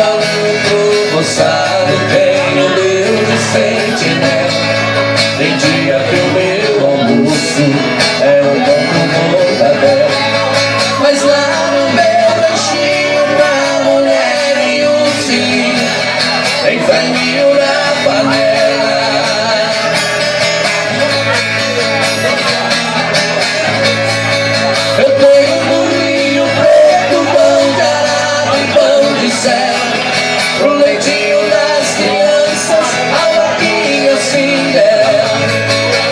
lucro, moçada, tenho Deus de sentinela. Tem dia que o meu almoço é um pão com mortadela. Mas lá no meu lanchinho pra mulher e um filho tem franguinho na panela. Eu tenho burrinho preto, pão de arado e pão de céu, pro leitinho das crianças, a vaquinha Cinderela.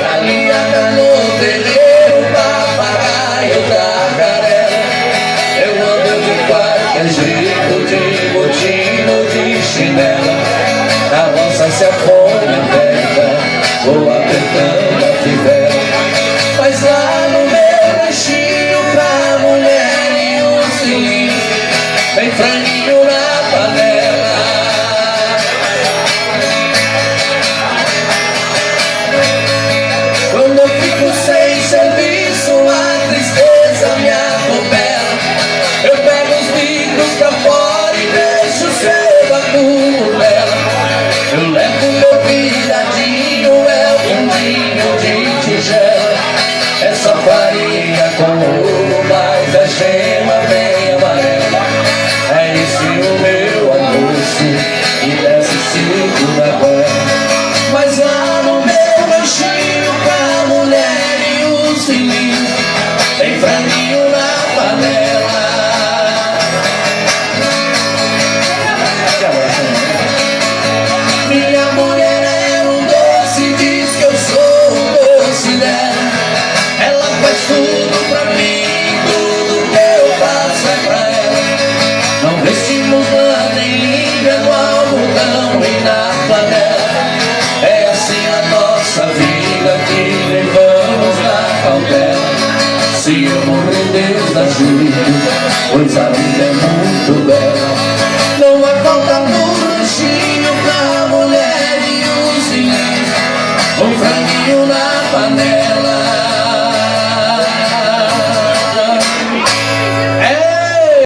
Galinhada no terreiro, papagaio da carela. Eu ando de qualquer jeito, de botina, de chinela. Na roça se a fome aperta, vou apertando a fivela. Mas lá no meu lanchinho pra mulher e os filhos tem franguinho na panela. Quando eu fico sem serviço, a tristeza me atropela. Eu pego os bicos pra fora e deixo o sebo acumular nela. Eu levo meu viradinho, é o fundinho de tigela. É só farinha com ouro, mas a gema bem amarela. É esse o meu almoço e desce 5 da manhã. Mas lá no meu lanchinho pra mulher e os filhos tem franguinho na panela. Minha mulher é um doce, diz que eu sou o doce dela. Ela faz tudo pra mim, tudo que eu faço é pra ela. Não vestimos lã nem linha no algodão e na panela. É assim a nossa vida que levamos na cautela. Se eu morrer, Deus ajude, pois a vida é muito bela.